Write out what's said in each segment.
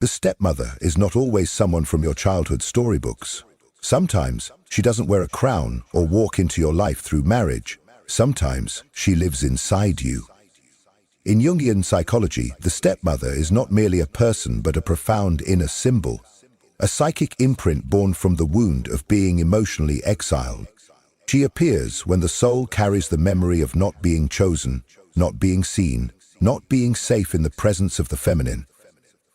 The stepmother is not always someone from your childhood storybooks. Sometimes she doesn't wear a crown or walk into your life through marriage. Sometimes she lives inside you. In Jungian psychology, the stepmother is not merely a person but a profound inner symbol, a psychic imprint born from the wound of being emotionally exiled. She appears when the soul carries the memory of not being chosen, not being seen, not being safe in the presence of the feminine.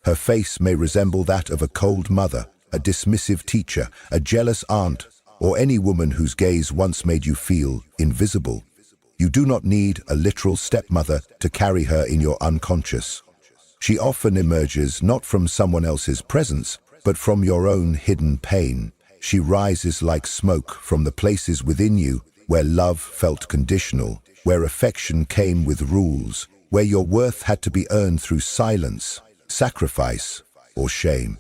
Her face may resemble that of a cold mother, a dismissive teacher, a jealous aunt, or any woman whose gaze once made you feel invisible. You do not need a literal stepmother to carry her in your unconscious. She often emerges not from someone else's presence, but from your own hidden pain. She rises like smoke from the places within you where love felt conditional, where affection came with rules, where your worth had to be earned through silence, sacrifice, or shame.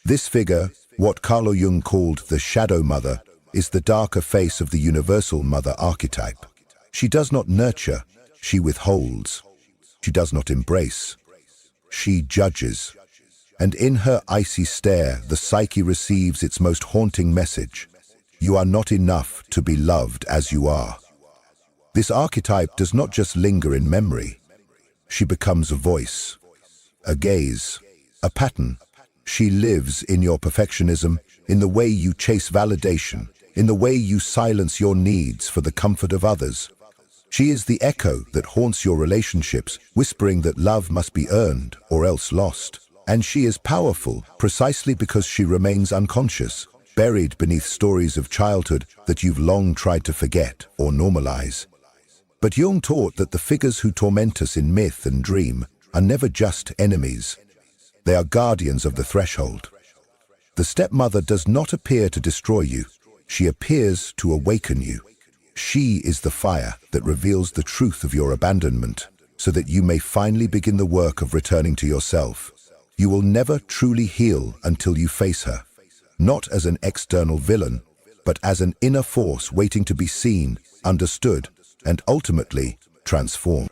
This figure, what Carl Jung called the shadow mother, is the darker face of the universal mother archetype. She does not nurture, she withholds. She does not embrace, she judges. And in her icy stare, the psyche receives its most haunting message. You are not enough to be loved as you are. This archetype does not just linger in memory. She becomes a voice, a gaze, a pattern. She lives in your perfectionism, in the way you chase validation, in the way you silence your needs for the comfort of others. She is the echo that haunts your relationships, whispering that love must be earned or else lost. And she is powerful precisely because she remains unconscious, buried beneath stories of childhood that you've long tried to forget or normalize. But Jung taught that the figures who torment us in myth and dream are never just enemies. They are guardians of the threshold. The stepmother does not appear to destroy you. She appears to awaken you. She is the fire that reveals the truth of your abandonment, so that you may finally begin the work of returning to yourself. You will never truly heal until you face her, not as an external villain, but as an inner force waiting to be seen, understood, and ultimately transformed.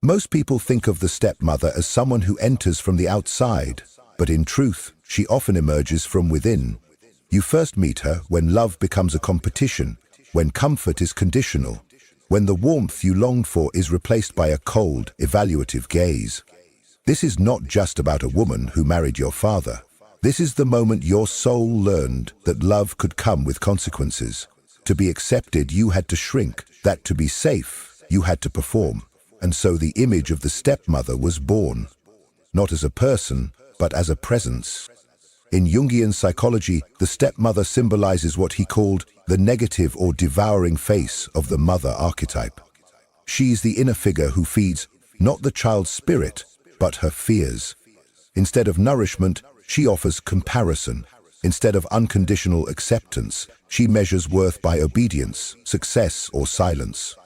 Most people think of the stepmother as someone who enters from the outside, but in truth, she often emerges from within. You first meet her when love becomes a competition, when comfort is conditional, when the warmth you longed for is replaced by a cold, evaluative gaze. This is not just about a woman who married your father. This is the moment your soul learned that love could come with consequences. To be accepted, you had to shrink. That to be safe, you had to perform. And so the image of the stepmother was born, not as a person, but as a presence. In Jungian psychology, the stepmother symbolizes what he called the negative or devouring face of the mother archetype. She is the inner figure who feeds not the child's spirit, but her fears. Instead of nourishment, she offers comparison. Instead of unconditional acceptance, she measures worth by obedience, success, or silence.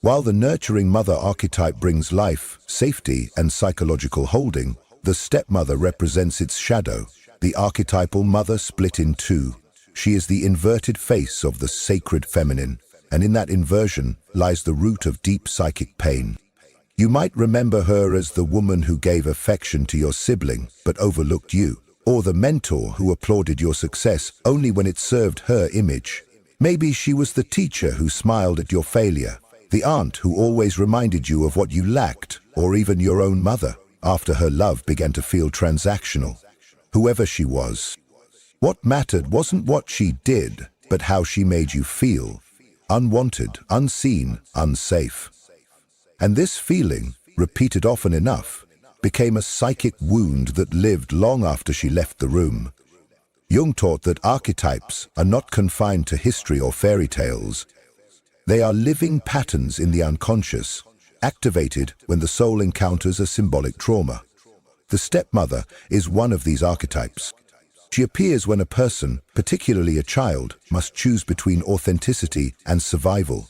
While the nurturing mother archetype brings life, safety, and psychological holding, the stepmother represents its shadow, the archetypal mother split in two. She is the inverted face of the sacred feminine, and in that inversion lies the root of deep psychic pain. You might remember her as the woman who gave affection to your sibling but overlooked you, or the mentor who applauded your success only when it served her image. Maybe she was the teacher who smiled at your failure, the aunt who always reminded you of what you lacked, or even your own mother, after her love began to feel transactional. Whoever she was, what mattered wasn't what she did, but how she made you feel, unwanted, unseen, unsafe. And this feeling, repeated often enough, became a psychic wound that lived long after she left the room. Jung taught that archetypes are not confined to history or fairy tales. They are living patterns in the unconscious, activated when the soul encounters a symbolic trauma. The stepmother is one of these archetypes. She appears when a person, particularly a child, must choose between authenticity and survival.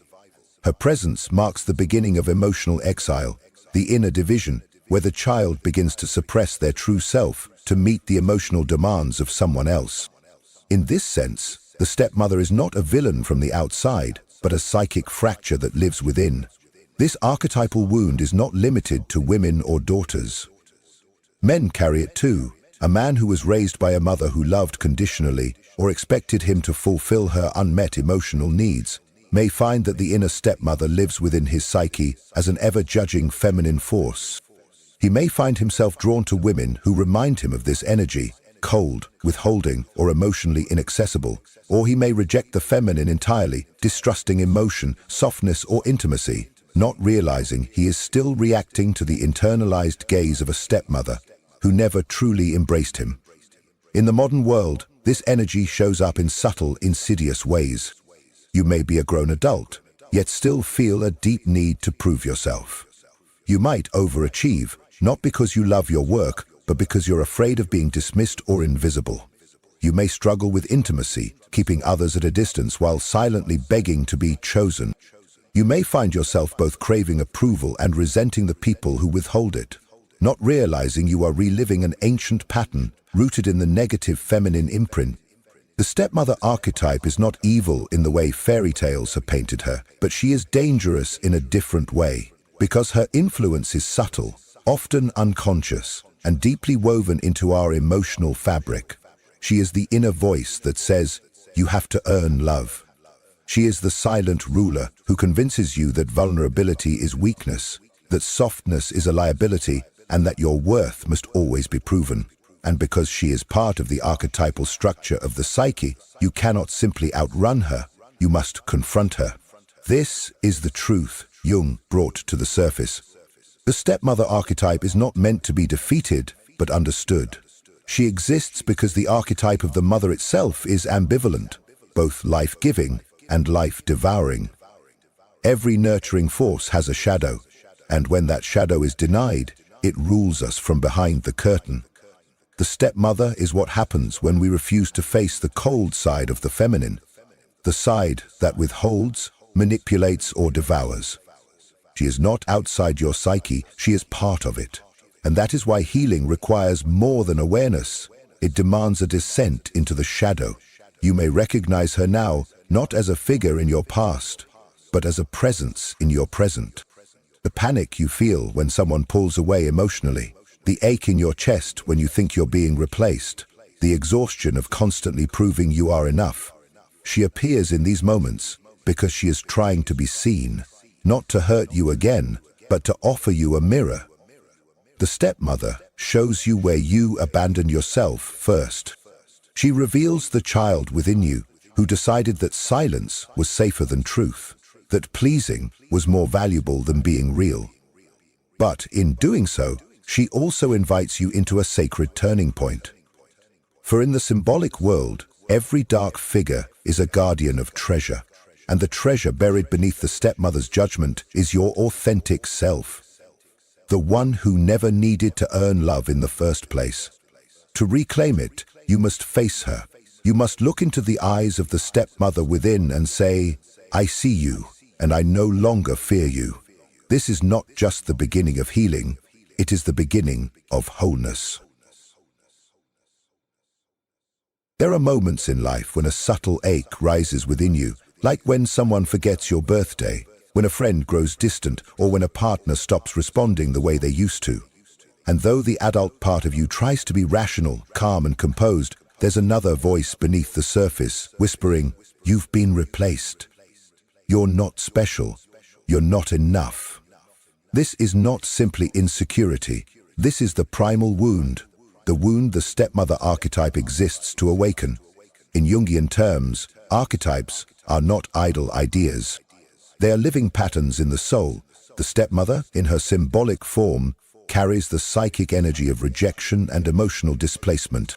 Her presence marks the beginning of emotional exile, the inner division, where the child begins to suppress their true self to meet the emotional demands of someone else. In this sense, the stepmother is not a villain from the outside, but a psychic fracture that lives within. This archetypal wound is not limited to women or daughters. Men carry it too. A man who was raised by a mother who loved conditionally or expected him to fulfill her unmet emotional needs may find that the inner stepmother lives within his psyche as an ever-judging feminine force. He may find himself drawn to women who remind him of this energy, cold, withholding, or emotionally inaccessible, or he may reject the feminine entirely, distrusting emotion, softness, or intimacy, not realizing he is still reacting to the internalized gaze of a stepmother who never truly embraced him. In the modern world, this energy shows up in subtle, insidious ways. You may be a grown adult, yet still feel a deep need to prove yourself. You might overachieve, not because you love your work, but because you're afraid of being dismissed or invisible. You may struggle with intimacy, keeping others at a distance while silently begging to be chosen. You may find yourself both craving approval and resenting the people who withhold it, not realizing you are reliving an ancient pattern rooted in the negative feminine imprint. The stepmother archetype is not evil in the way fairy tales have painted her, but she is dangerous in a different way, because her influence is subtle, often unconscious, and deeply woven into our emotional fabric. She is the inner voice that says, "You have to earn love." She is the silent ruler who convinces you that vulnerability is weakness, that softness is a liability, and that your worth must always be proven. And because she is part of the archetypal structure of the psyche, you cannot simply outrun her, you must confront her. This is the truth Jung brought to the surface. The stepmother archetype is not meant to be defeated, but understood. She exists because the archetype of the mother itself is ambivalent, both life-giving and life-devouring. Every nurturing force has a shadow, and when that shadow is denied, it rules us from behind the curtain. The stepmother is what happens when we refuse to face the cold side of the feminine, the side that withholds, manipulates, or devours. She is not outside your psyche, she is part of it. And that is why healing requires more than awareness. It demands a descent into the shadow. You may recognize her now, not as a figure in your past, but as a presence in your present. The panic you feel when someone pulls away emotionally, the ache in your chest when you think you're being replaced, the exhaustion of constantly proving you are enough. She appears in these moments because she is trying to be seen, not to hurt you again, but to offer you a mirror. The stepmother shows you where you abandon yourself first. She reveals the child within you who decided that silence was safer than truth, that pleasing was more valuable than being real. But in doing so, she also invites you into a sacred turning point. For in the symbolic world, every dark figure is a guardian of treasure, and the treasure buried beneath the stepmother's judgment is your authentic self, the one who never needed to earn love in the first place. To reclaim it, you must face her. You must look into the eyes of the stepmother within and say, "I see you, and I no longer fear you." This is not just the beginning of healing, it is the beginning of wholeness. There are moments in life when a subtle ache rises within you, like when someone forgets your birthday, when a friend grows distant, or when a partner stops responding the way they used to. And though the adult part of you tries to be rational, calm, and composed, there's another voice beneath the surface, whispering, "You've been replaced. You're not special. You're not enough." This is not simply insecurity. This is the primal wound, the wound the stepmother archetype exists to awaken. In Jungian terms, archetypes are not idle ideas. They are living patterns in the soul. The stepmother, in her symbolic form, carries the psychic energy of rejection and emotional displacement.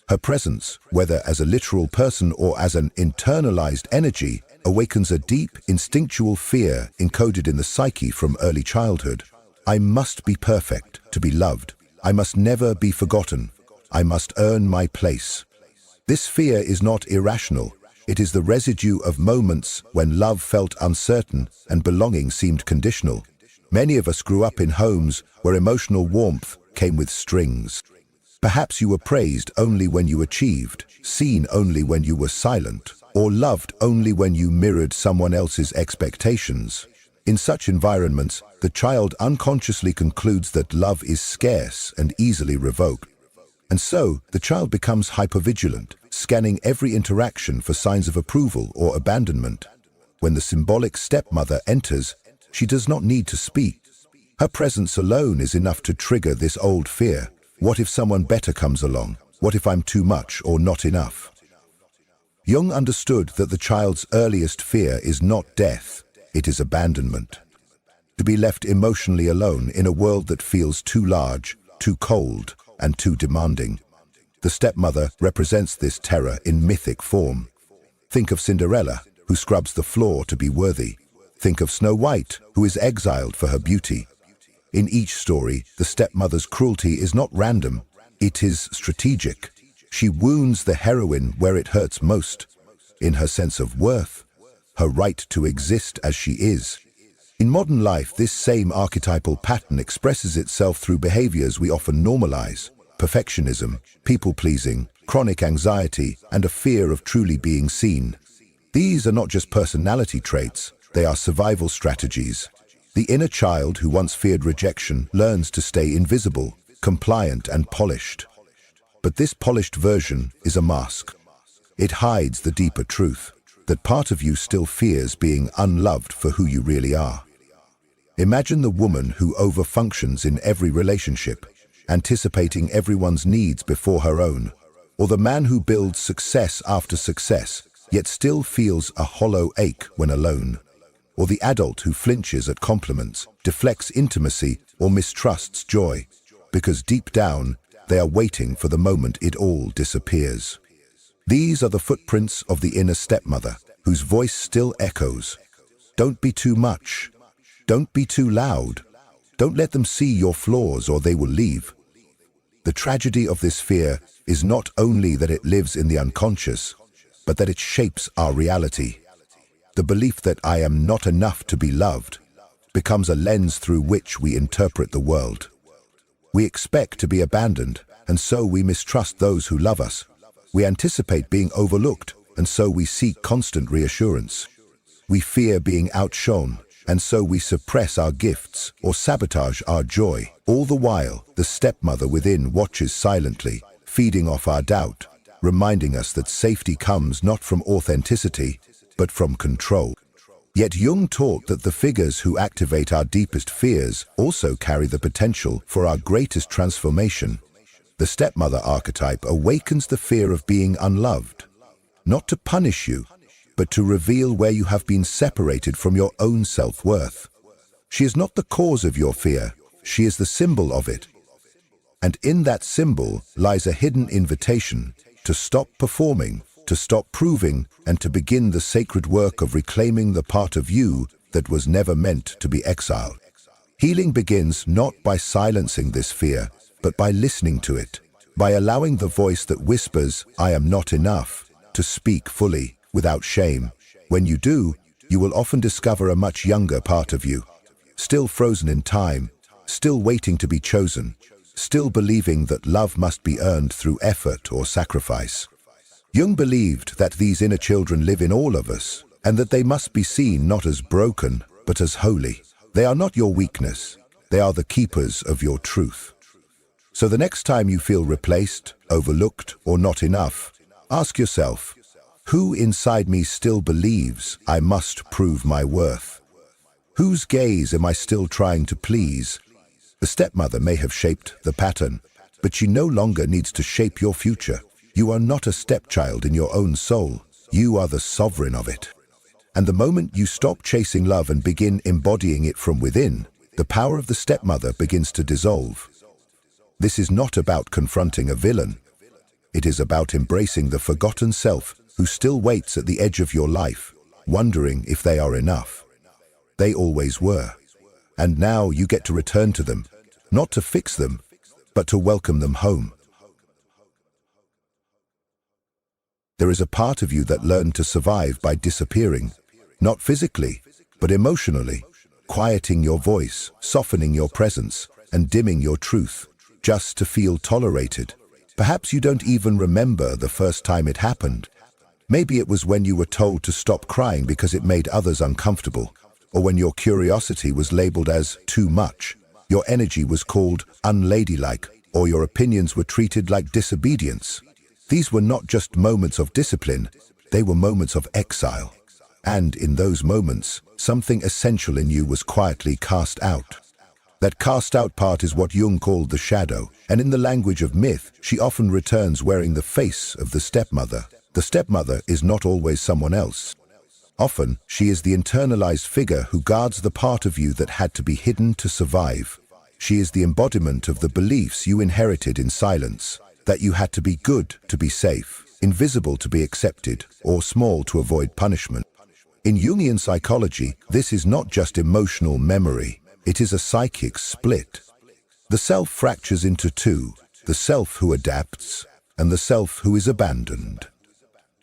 Her presence, whether as a literal person or as an internalized energy, awakens a deep, instinctual fear encoded in the psyche from early childhood. I must be perfect to be loved. I must never be forgotten. I must earn my place. This fear is not irrational. It is the residue of moments when love felt uncertain and belonging seemed conditional. Many of us grew up in homes where emotional warmth came with strings. Perhaps you were praised only when you achieved, seen only when you were silent, or loved only when you mirrored someone else's expectations. In such environments, the child unconsciously concludes that love is scarce and easily revoked. And so, the child becomes hypervigilant, scanning every interaction for signs of approval or abandonment. When the symbolic stepmother enters, she does not need to speak. Her presence alone is enough to trigger this old fear. What if someone better comes along? What if I'm too much or not enough? Jung understood that the child's earliest fear is not death, it is abandonment. To be left emotionally alone in a world that feels too large, too cold, and too demanding. The stepmother represents this terror in mythic form. Think of Cinderella, who scrubs the floor to be worthy. Think of Snow White, who is exiled for her beauty. In each story, the stepmother's cruelty is not random, it is strategic. She wounds the heroine where it hurts most, in her sense of worth, her right to exist as she is. In modern life, this same archetypal pattern expresses itself through behaviors we often normalize: perfectionism, people-pleasing, chronic anxiety, and a fear of truly being seen. These are not just personality traits, they are survival strategies. The inner child who once feared rejection learns to stay invisible, compliant, and polished. But this polished version is a mask. It hides the deeper truth, that part of you still fears being unloved for who you really are. Imagine the woman who overfunctions in every relationship, anticipating everyone's needs before her own, or the man who builds success after success, yet still feels a hollow ache when alone, or the adult who flinches at compliments, deflects intimacy, or mistrusts joy, because deep down, they are waiting for the moment it all disappears. These are the footprints of the inner stepmother, whose voice still echoes. Don't be too much. Don't be too loud. Don't let them see your flaws or they will leave. The tragedy of this fear is not only that it lives in the unconscious, but that it shapes our reality. The belief that I am not enough to be loved becomes a lens through which we interpret the world. We expect to be abandoned, and so we mistrust those who love us. We anticipate being overlooked, and so we seek constant reassurance. We fear being outshone, and so we suppress our gifts or sabotage our joy. All the while, the stepmother within watches silently, feeding off our doubt, reminding us that safety comes not from authenticity, but from control. Yet Jung taught that the figures who activate our deepest fears also carry the potential for our greatest transformation. The stepmother archetype awakens the fear of being unloved, not to punish you, but to reveal where you have been separated from your own self-worth. She is not the cause of your fear, she is the symbol of it. And in that symbol lies a hidden invitation to stop performing, to stop proving, and to begin the sacred work of reclaiming the part of you that was never meant to be exiled. Healing begins not by silencing this fear, but by listening to it, by allowing the voice that whispers, "I am not enough," to speak fully, without shame. When you do, you will often discover a much younger part of you, still frozen in time, still waiting to be chosen, still believing that love must be earned through effort or sacrifice. Jung believed that these inner children live in all of us, and that they must be seen not as broken, but as holy. They are not your weakness, they are the keepers of your truth. So the next time you feel replaced, overlooked, or not enough, ask yourself, who inside me still believes I must prove my worth? Whose gaze am I still trying to please? The stepmother may have shaped the pattern, but she no longer needs to shape your future. You are not a stepchild in your own soul. You are the sovereign of it. And the moment you stop chasing love and begin embodying it from within, the power of the stepmother begins to dissolve. This is not about confronting a villain. It is about embracing the forgotten self who still waits at the edge of your life, wondering if they are enough. They always were. And now you get to return to them, not to fix them, but to welcome them home. There is a part of you that learned to survive by disappearing, not physically, but emotionally, quieting your voice, softening your presence, and dimming your truth, just to feel tolerated. Perhaps you don't even remember the first time it happened. Maybe it was when you were told to stop crying because it made others uncomfortable. or when your curiosity was labeled as too much, your energy was called unladylike, or your opinions were treated like disobedience. These were not just moments of discipline, they were moments of exile. And in those moments, something essential in you was quietly cast out. That cast out part is what Jung called the shadow, and in the language of myth, she often returns wearing the face of the stepmother. The stepmother is not always someone else. Often, she is the internalized figure who guards the part of you that had to be hidden to survive. She is the embodiment of the beliefs you inherited in silence, that you had to be good to be safe, invisible to be accepted, or small to avoid punishment. In Jungian psychology, this is not just emotional memory, it is a psychic split. The self fractures into two, the self who adapts and the self who is abandoned.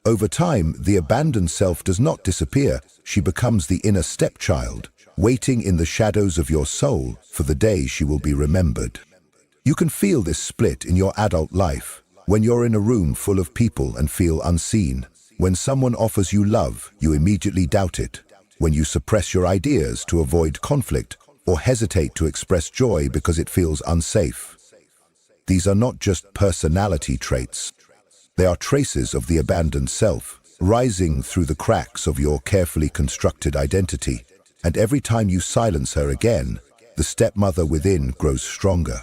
Over time, the abandoned self does not disappear, she becomes the inner stepchild, waiting in the shadows of your soul for the day she will be remembered. You can feel this split in your adult life, when you're in a room full of people and feel unseen. When someone offers you love, you immediately doubt it. When you suppress your ideas to avoid conflict, or hesitate to express joy because it feels unsafe. These are not just personality traits. They are traces of the abandoned self, rising through the cracks of your carefully constructed identity. And every time you silence her again, the stepmother within grows stronger.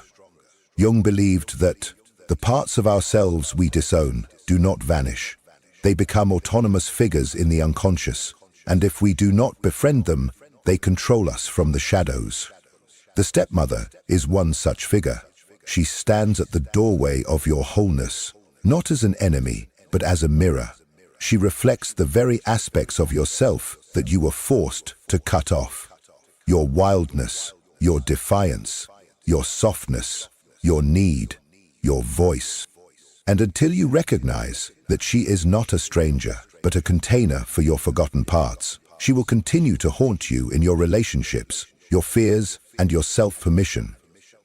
Jung believed that the parts of ourselves we disown do not vanish. They become autonomous figures in the unconscious, and if we do not befriend them, they control us from the shadows. The stepmother is one such figure. She stands at the doorway of your wholeness, not as an enemy, but as a mirror. She reflects the very aspects of yourself that you were forced to cut off. Your wildness, your defiance, your softness, your need, your voice. And until you recognize that she is not a stranger, but a container for your forgotten parts, she will continue to haunt you in your relationships, your fears, and your self-permission.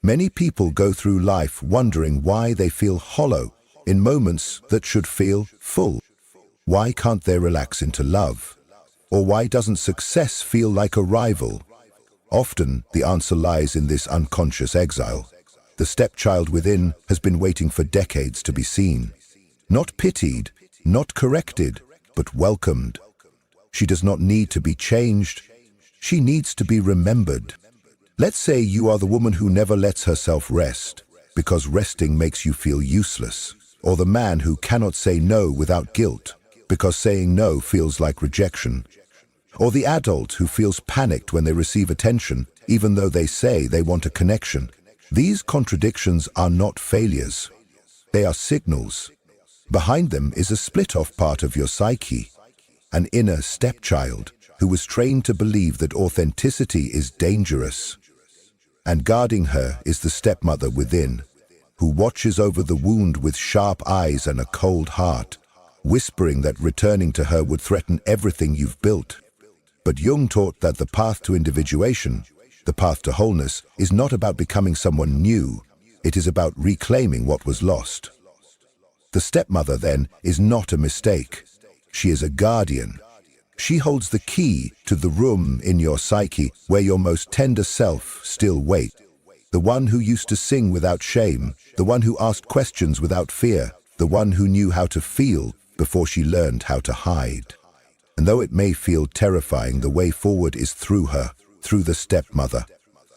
Many people go through life wondering why they feel hollow in moments that should feel full. Why can't they relax into love? Or why doesn't success feel like a rival? Often, the answer lies in this unconscious exile. The stepchild within has been waiting for decades to be seen. Not pitied, not corrected, but welcomed. She does not need to be changed. She needs to be remembered. Let's say you are the woman who never lets herself rest, because resting makes you feel useless, or the man who cannot say no without guilt, because saying no feels like rejection, or the adult who feels panicked when they receive attention, even though they say they want a connection. These contradictions are not failures. They are signals. Behind them is a split-off part of your psyche, an inner stepchild who was trained to believe that authenticity is dangerous. And guarding her is the stepmother within, who watches over the wound with sharp eyes and a cold heart, whispering that returning to her would threaten everything you've built. But Jung taught that the path to individuation, the path to wholeness, is not about becoming someone new. It is about reclaiming what was lost. The stepmother, then, is not a mistake. She is a guardian. She holds the key to the room in your psyche where your most tender self still waits. The one who used to sing without shame, the one who asked questions without fear, the one who knew how to feel before she learned how to hide. And though it may feel terrifying, the way forward is through her, through the stepmother.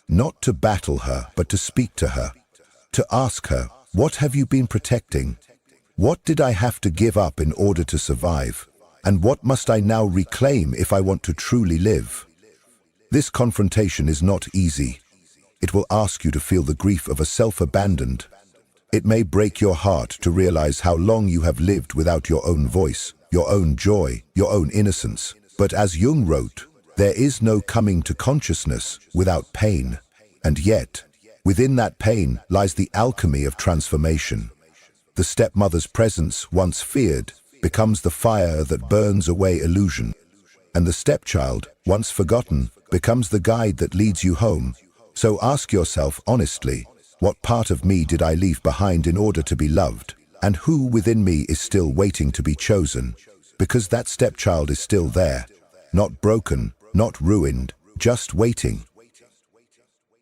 Not to battle her, but to speak to her. To ask her, what have you been protecting? What did I have to give up in order to survive? And what must I now reclaim if I want to truly live? This confrontation is not easy. It will ask you to feel the grief of a self-abandoned. It may break your heart to realize how long you have lived without your own voice, your own joy, your own innocence. But as Jung wrote, there is no coming to consciousness without pain. And yet, within that pain lies the alchemy of transformation. The stepmother's presence, once feared, becomes the fire that burns away illusion. And the stepchild, once forgotten, becomes the guide that leads you home. So ask yourself honestly, what part of me did I leave behind in order to be loved? And who within me is still waiting to be chosen? Because that stepchild is still there, not broken, not ruined, just waiting.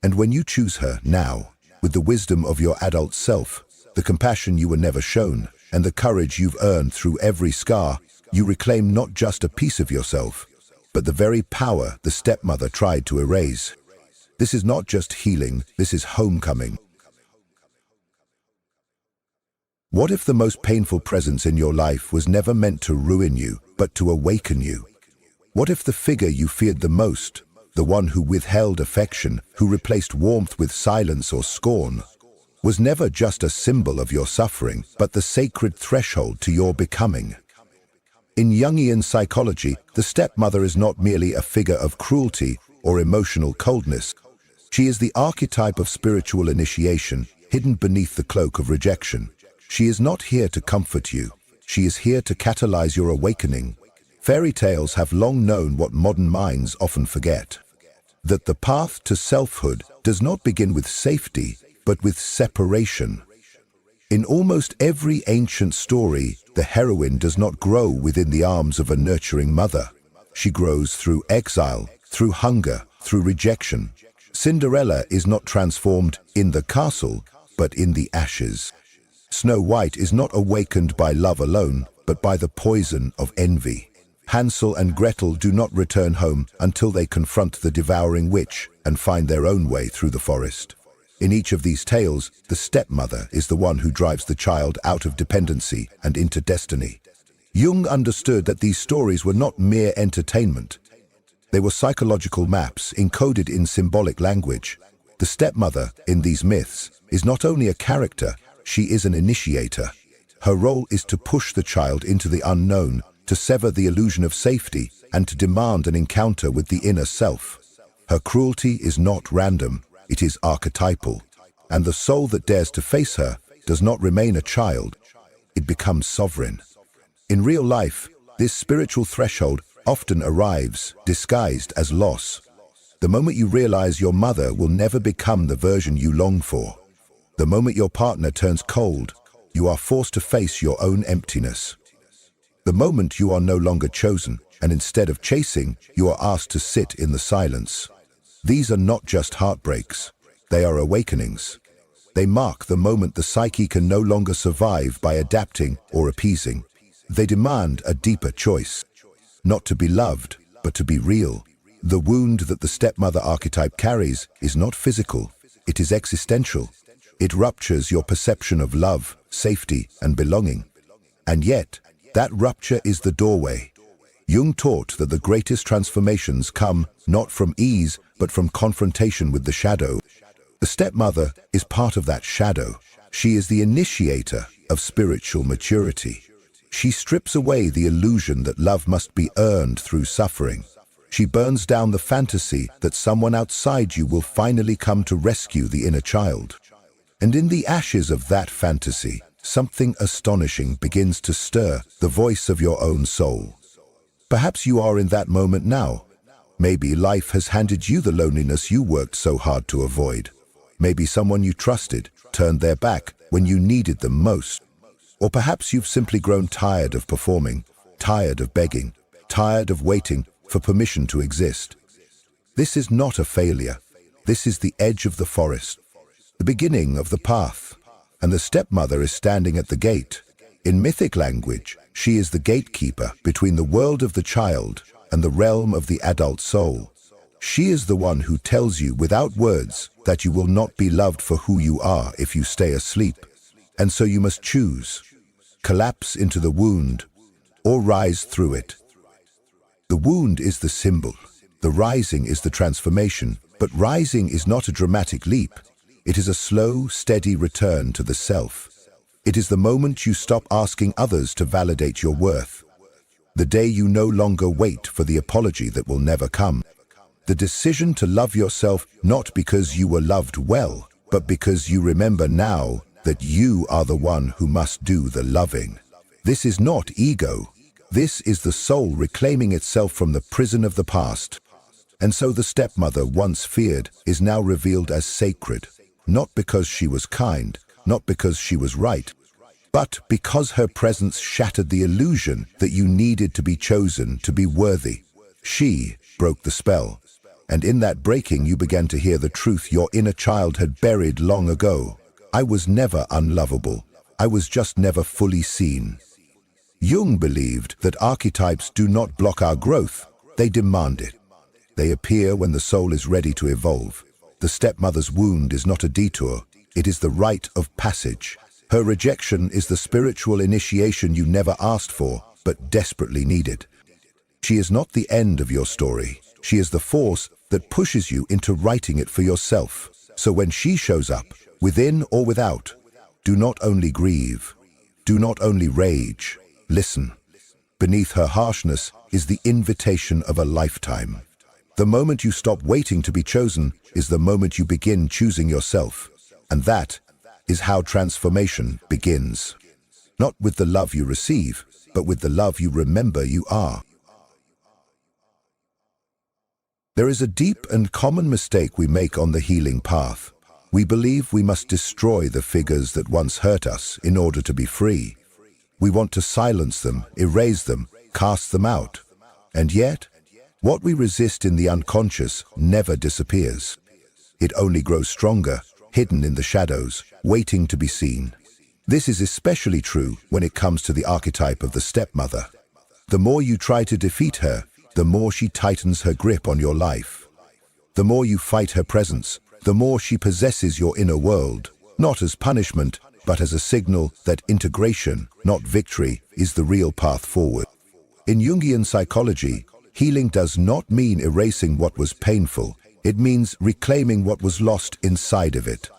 And when you choose her now, with the wisdom of your adult self, the compassion you were never shown, and the courage you've earned through every scar, you reclaim not just a piece of yourself, but the very power the stepmother tried to erase. This is not just healing, this is homecoming. What if the most painful presence in your life was never meant to ruin you, but to awaken you? What if the figure you feared the most, the one who withheld affection, who replaced warmth with silence or scorn, was never just a symbol of your suffering, but the sacred threshold to your becoming? In Jungian psychology, the stepmother is not merely a figure of cruelty or emotional coldness. She is the archetype of spiritual initiation, hidden beneath the cloak of rejection. She is not here to comfort you. She is here to catalyze your awakening. Fairy tales have long known what modern minds often forget: that the path to selfhood does not begin with safety, but with separation. In almost every ancient story, the heroine does not grow within the arms of a nurturing mother. She grows through exile, through hunger, through rejection. Cinderella is not transformed in the castle, but in the ashes. Snow White is not awakened by love alone, but by the poison of envy. Hansel and Gretel do not return home until they confront the devouring witch and find their own way through the forest. In each of these tales, the stepmother is the one who drives the child out of dependency and into destiny. Jung understood that these stories were not mere entertainment. They were psychological maps encoded in symbolic language. The stepmother, in these myths, is not only a character, she is an initiator. Her role is to push the child into the unknown, to sever the illusion of safety, and to demand an encounter with the inner self. Her cruelty is not random, it is archetypal. And the soul that dares to face her does not remain a child, it becomes sovereign. In real life, this spiritual threshold often arrives disguised as loss. The moment you realize your mother will never become the version you long for. The moment your partner turns cold, you are forced to face your own emptiness. The moment you are no longer chosen, and instead of chasing, you are asked to sit in the silence. These are not just heartbreaks, they are awakenings. They mark the moment the psyche can no longer survive by adapting or appeasing. They demand a deeper choice. Not to be loved, but to be real. The wound that the stepmother archetype carries is not physical, it is existential. It ruptures your perception of love, safety, and belonging. And yet, that rupture is the doorway. Jung taught that the greatest transformations come not from ease, but from confrontation with the shadow. The stepmother is part of that shadow. She is the initiator of spiritual maturity. She strips away the illusion that love must be earned through suffering. She burns down the fantasy that someone outside you will finally come to rescue the inner child. And in the ashes of that fantasy, something astonishing begins to stir, the voice of your own soul. Perhaps you are in that moment now. Maybe life has handed you the loneliness you worked so hard to avoid. Maybe someone you trusted turned their back when you needed them most. Or perhaps you've simply grown tired of performing, tired of begging, tired of waiting for permission to exist. This is not a failure. This is the edge of the forest, the beginning of the path, and the stepmother is standing at the gate. In mythic language, she is the gatekeeper between the world of the child and the realm of the adult soul. She is the one who tells you without words that you will not be loved for who you are if you stay asleep. And so you must choose: collapse into the wound or rise through it. The wound is the symbol. The rising is the transformation. But rising is not a dramatic leap. It is a slow, steady return to the self. It is the moment you stop asking others to validate your worth. The day you no longer wait for the apology that will never come. The decision to love yourself not because you were loved well, but because you remember now that you are the one who must do the loving. This is not ego. This is the soul reclaiming itself from the prison of the past. And so the stepmother once feared is now revealed as sacred, not because she was kind, not because she was right, but because her presence shattered the illusion that you needed to be chosen to be worthy. She broke the spell. And in that breaking, you began to hear the truth your inner child had buried long ago. I was never unlovable. I was just never fully seen. Jung believed that archetypes do not block our growth, they demand it. They appear when the soul is ready to evolve. The stepmother's wound is not a detour, it is the rite of passage. Her rejection is the spiritual initiation you never asked for, but desperately needed. She is not the end of your story. She is the force that pushes you into writing it for yourself. So when she shows up, within or without, do not only grieve, do not only rage, listen. Beneath her harshness is the invitation of a lifetime. The moment you stop waiting to be chosen is the moment you begin choosing yourself. And that is how transformation begins. Not with the love you receive, but with the love you remember you are. There is a deep and common mistake we make on the healing path. We believe we must destroy the figures that once hurt us in order to be free. We want to silence them, erase them, cast them out. And yet, what we resist in the unconscious never disappears. It only grows stronger, hidden in the shadows, waiting to be seen. This is especially true when it comes to the archetype of the stepmother. The more you try to defeat her, the more she tightens her grip on your life. The more you fight her presence, the more she possesses your inner world, not as punishment, but as a signal that integration, not victory, is the real path forward. In Jungian psychology, healing does not mean erasing what was painful. It means reclaiming what was lost inside of it.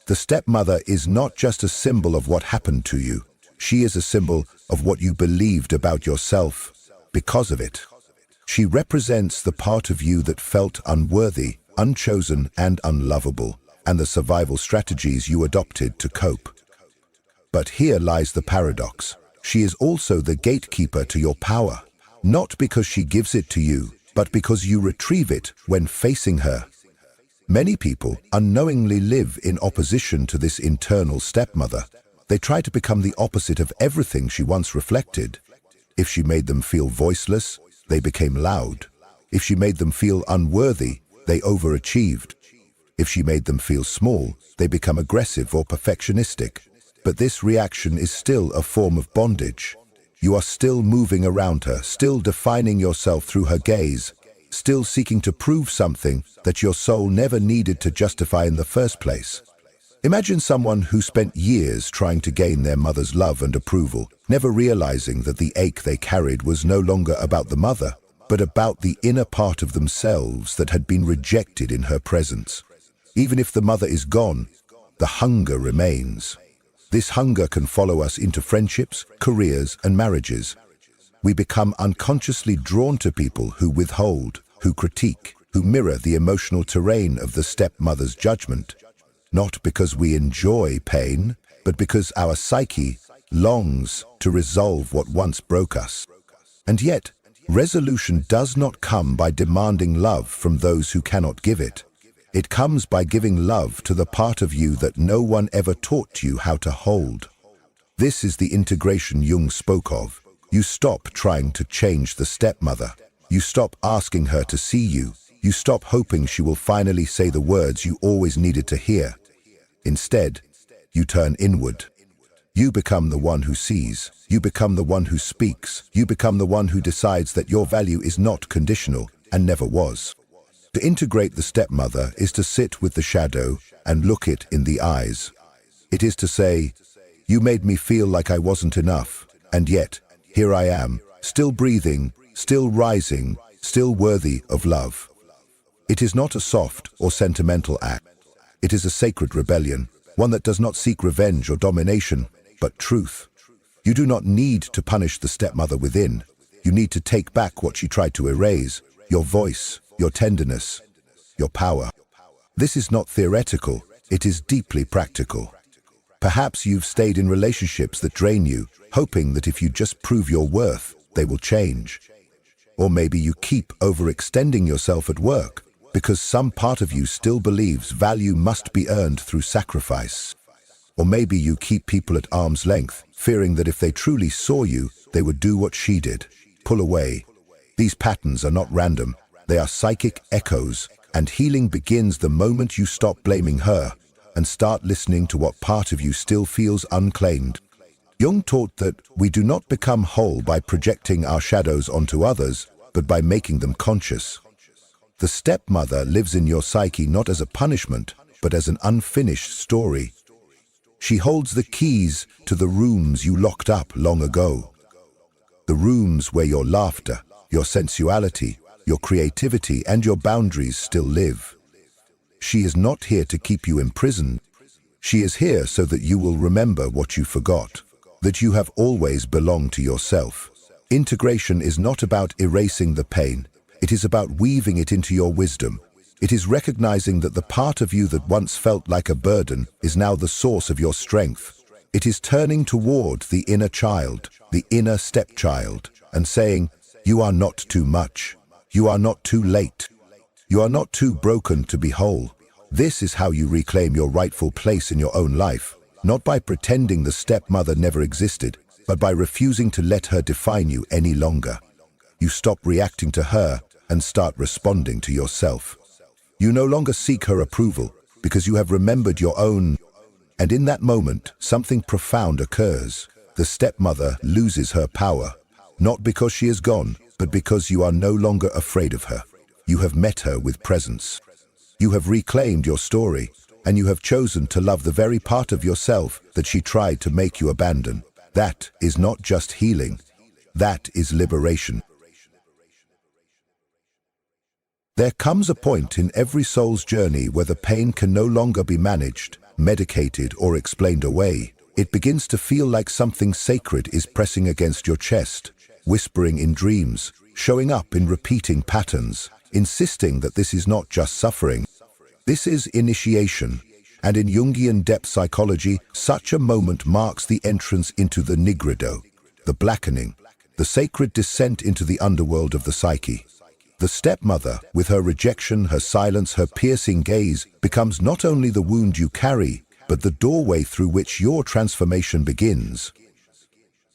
The stepmother is not just a symbol of what happened to you. She is a symbol of what you believed about yourself because of it. She represents the part of you that felt unworthy, unchosen, and unlovable, and the survival strategies you adopted to cope. But here lies the paradox. She is also the gatekeeper to your power, not because she gives it to you, but because you retrieve it when facing her. Many people unknowingly live in opposition to this internal stepmother. They try to become the opposite of everything she once reflected. If she made them feel voiceless, they became loud. If she made them feel unworthy, they overachieved. If she made them feel small, they become aggressive or perfectionistic. But this reaction is still a form of bondage. You are still moving around her, still defining yourself through her gaze, still seeking to prove something that your soul never needed to justify in the first place. Imagine someone who spent years trying to gain their mother's love and approval, never realizing that the ache they carried was no longer about the mother, but about the inner part of themselves that had been rejected in her presence. Even if the mother is gone, the hunger remains. This hunger can follow us into friendships, careers, and marriages. We become unconsciously drawn to people who withhold, who critique, who mirror the emotional terrain of the stepmother's judgment. Not because we enjoy pain, but because our psyche longs to resolve what once broke us. And yet, resolution does not come by demanding love from those who cannot give it. It comes by giving love to the part of you that no one ever taught you how to hold. This is the integration Jung spoke of. You stop trying to change the stepmother. You stop asking her to see you. You stop hoping she will finally say the words you always needed to hear. Instead, you turn inward. You become the one who sees. You become the one who speaks. You become the one who decides that your value is not conditional and never was. To integrate the stepmother is to sit with the shadow and look it in the eyes. It is to say, you made me feel like I wasn't enough, and yet, here I am, still breathing, still rising, still worthy of love. It is not a soft or sentimental act. It is a sacred rebellion, one that does not seek revenge or domination, but truth. You do not need to punish the stepmother within. You need to take back what she tried to erase, your voice, your tenderness, your power. This is not theoretical, it is deeply practical. Perhaps you've stayed in relationships that drain you, hoping that if you just prove your worth, they will change. Or maybe you keep overextending yourself at work, because some part of you still believes value must be earned through sacrifice. Or maybe you keep people at arm's length, fearing that if they truly saw you, they would do what she did, pull away. These patterns are not random, They are psychic echoes, and healing begins the moment you stop blaming her and start listening to what part of you still feels unclaimed. Jung taught that we do not become whole by projecting our shadows onto others, but by making them conscious. The stepmother lives in your psyche not as a punishment, but as an unfinished story. She holds the keys to the rooms you locked up long ago. The rooms where your laughter, your sensuality, your creativity, and your boundaries still live. She is not here to keep you imprisoned. She is here so that you will remember what you forgot, that you have always belonged to yourself. Integration is not about erasing the pain. It is about weaving it into your wisdom. It is recognizing that the part of you that once felt like a burden is now the source of your strength. It is turning toward the inner child, the inner stepchild, and saying, "You are not too much. You are not too late. You are not too broken to be whole." This is how you reclaim your rightful place in your own life, not by pretending the stepmother never existed, but by refusing to let her define you any longer. You stop reacting to her and start responding to yourself. You no longer seek her approval because you have remembered your own. And in that moment, something profound occurs. The stepmother loses her power, not because she is gone, but because you are no longer afraid of her. You have met her with presence. You have reclaimed your story, and you have chosen to love the very part of yourself that she tried to make you abandon. That is not just healing. That is liberation. There comes a point in every soul's journey where the pain can no longer be managed, medicated, or explained away. It begins to feel like something sacred is pressing against your chest, whispering in dreams, showing up in repeating patterns, insisting that this is not just suffering. This is initiation, and in Jungian depth psychology, such a moment marks the entrance into the nigredo, the blackening, the sacred descent into the underworld of the psyche. The stepmother, with her rejection, her silence, her piercing gaze, becomes not only the wound you carry, but the doorway through which your transformation begins.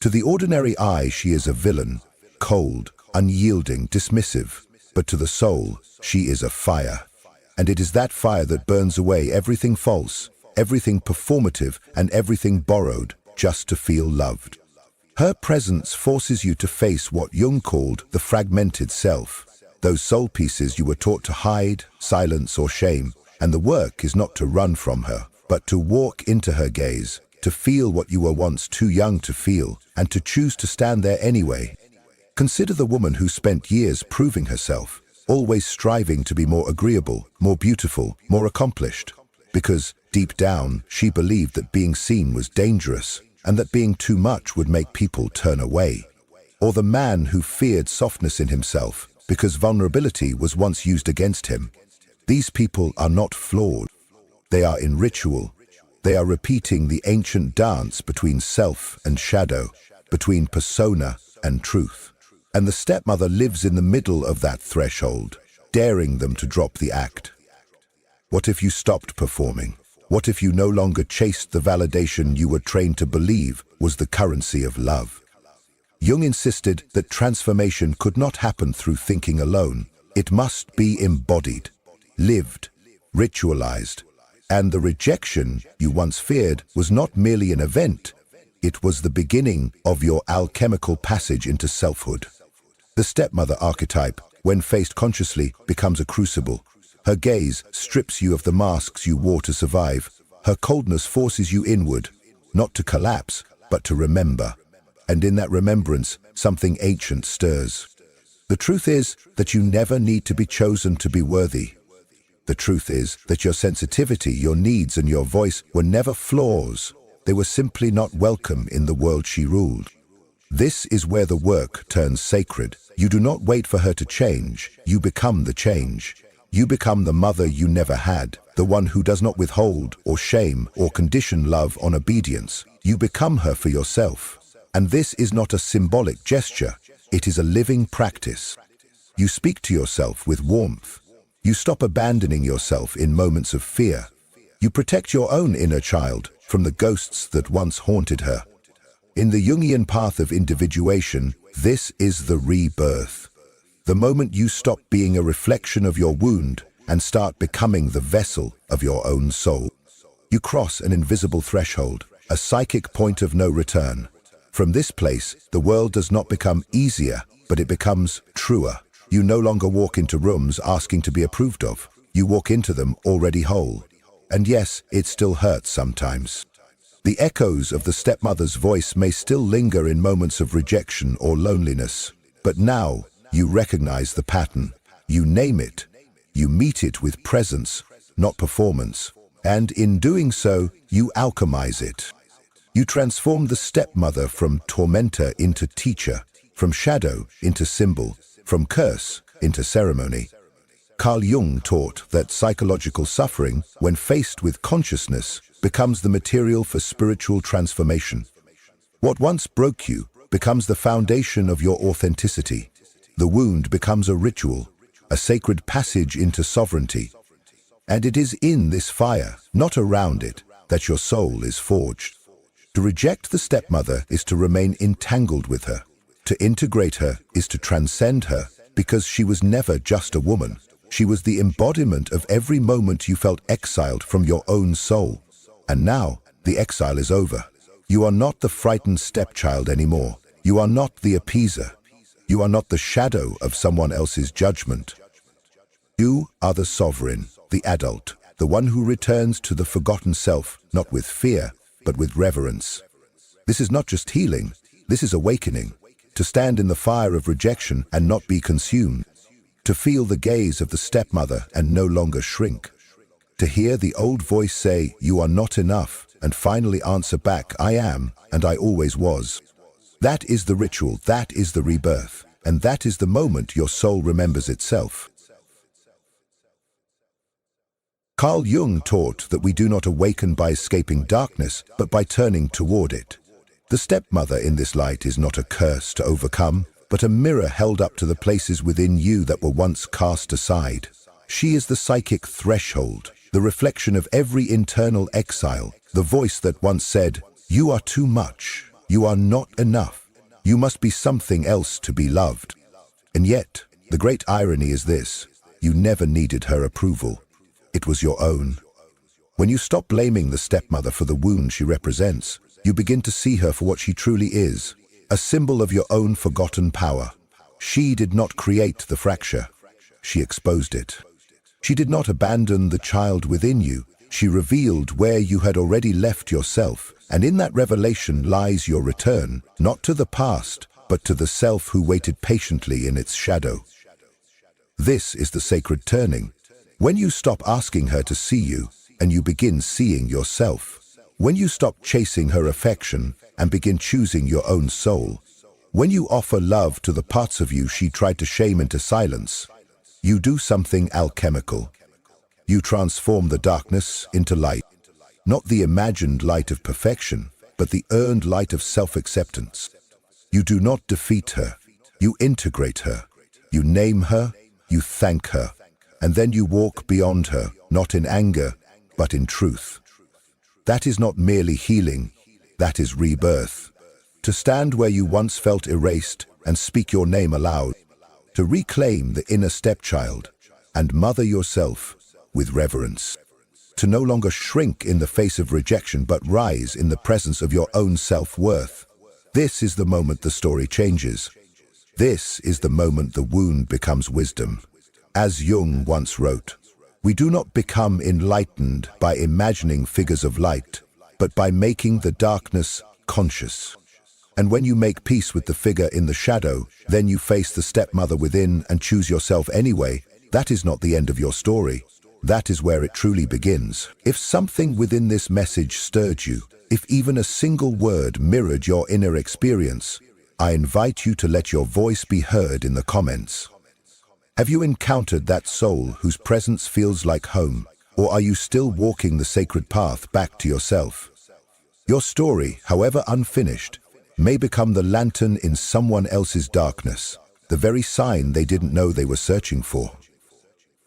To the ordinary eye, she is a villain, cold, unyielding, dismissive. But to the soul, she is a fire. And it is that fire that burns away everything false, everything performative, and everything borrowed just to feel loved. Her presence forces you to face what Jung called the fragmented self, those soul pieces you were taught to hide, silence, or shame. And the work is not to run from her, but to walk into her gaze, to feel what you were once too young to feel, and to choose to stand there anyway. Consider the woman who spent years proving herself, always striving to be more agreeable, more beautiful, more accomplished, because deep down she believed that being seen was dangerous and that being too much would make people turn away. Or the man who feared softness in himself because vulnerability was once used against him. These people are not flawed. They are in ritual. They are repeating the ancient dance between self and shadow, between persona and truth. And the stepmother lives in the middle of that threshold, daring them to drop the act. What if you stopped performing? What if you no longer chased the validation you were trained to believe was the currency of love? Jung insisted that transformation could not happen through thinking alone. It must be embodied, lived, ritualized. And the rejection you once feared was not merely an event. It was the beginning of your alchemical passage into selfhood. The stepmother archetype, when faced consciously, becomes a crucible. Her gaze strips you of the masks you wore to survive. Her coldness forces you inward, not to collapse, but to remember. And in that remembrance, something ancient stirs. The truth is that you never need to be chosen to be worthy. The truth is that your sensitivity, your needs, and your voice were never flaws. They were simply not welcome in the world she ruled. This is where the work turns sacred. You do not wait for her to change. You become the change. You become the mother you never had, the one who does not withhold or shame or condition love on obedience. You become her for yourself. And this is not a symbolic gesture. It is a living practice. You speak to yourself with warmth. You stop abandoning yourself in moments of fear. You protect your own inner child from the ghosts that once haunted her. In the Jungian path of individuation, this is the rebirth. The moment you stop being a reflection of your wound and start becoming the vessel of your own soul. You cross an invisible threshold, a psychic point of no return. From this place, the world does not become easier, but it becomes truer. You no longer walk into rooms asking to be approved of. You walk into them already whole. And yes, it still hurts sometimes. The echoes of the stepmother's voice may still linger in moments of rejection or loneliness. But now, you recognize the pattern. You name it. You meet it with presence, not performance. And in doing so, you alchemize it. You transform the stepmother from tormentor into teacher, from shadow into symbol, from curse into ceremony. Carl Jung taught that psychological suffering, when faced with consciousness, becomes the material for spiritual transformation. What once broke you becomes the foundation of your authenticity. The wound becomes a ritual, a sacred passage into sovereignty. And it is in this fire, not around it, that your soul is forged. To reject the stepmother is to remain entangled with her. To integrate her is to transcend her, because she was never just a woman. She was the embodiment of every moment you felt exiled from your own soul. And now, the exile is over. You are not the frightened stepchild anymore. You are not the appeaser. You are not the shadow of someone else's judgment. You are the sovereign, the adult, the one who returns to the forgotten self, not with fear, but with reverence. This is not just healing, this is awakening. To stand in the fire of rejection and not be consumed. To feel the gaze of the stepmother and no longer shrink. To hear the old voice say, "You are not enough," and finally answer back, "I am, and I always was." That is the ritual, that is the rebirth, and that is the moment your soul remembers itself. Carl Jung taught that we do not awaken by escaping darkness, but by turning toward it. The stepmother in this light is not a curse to overcome, but a mirror held up to the places within you that were once cast aside. She is the psychic threshold, the reflection of every internal exile, the voice that once said, "You are too much, you are not enough, you must be something else to be loved." And yet, the great irony is this: you never needed her approval. It was your own. When you stop blaming the stepmother for the wound she represents, you begin to see her for what she truly is, a symbol of your own forgotten power. She did not create the fracture. She exposed it. She did not abandon the child within you. She revealed where you had already left yourself, and in that revelation lies your return, not to the past, but to the self who waited patiently in its shadow. This is the sacred turning. When you stop asking her to see you, and you begin seeing yourself. When you stop chasing her affection, and begin choosing your own soul. When you offer love to the parts of you she tried to shame into silence, you do something alchemical. You transform the darkness into light. Not the imagined light of perfection, but the earned light of self-acceptance. You do not defeat her. You integrate her. You name her, you thank her. And then you walk beyond her, not in anger, but in truth. That is not merely healing, that is rebirth. To stand where you once felt erased and speak your name aloud. To reclaim the inner stepchild and mother yourself with reverence. To no longer shrink in the face of rejection but rise in the presence of your own self-worth. This is the moment the story changes. This is the moment the wound becomes wisdom. As Jung once wrote, we do not become enlightened by imagining figures of light, but by making the darkness conscious. And when you make peace with the figure in the shadow, then you face the stepmother within and choose yourself anyway. That is not the end of your story. That is where it truly begins. If something within this message stirred you, if even a single word mirrored your inner experience, I invite you to let your voice be heard in the comments. Have you encountered that soul whose presence feels like home, or are you still walking the sacred path back to yourself? Your story, however unfinished, may become the lantern in someone else's darkness, the very sign they didn't know they were searching for.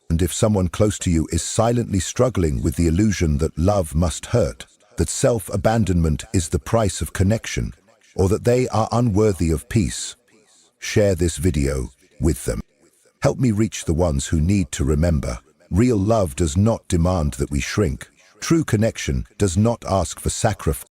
And if someone close to you is silently struggling with the illusion that love must hurt, that self-abandonment is the price of connection, or that they are unworthy of peace, share this video with them. Help me reach the ones who need to remember. Real love does not demand that we shrink. True connection does not ask for sacrifice.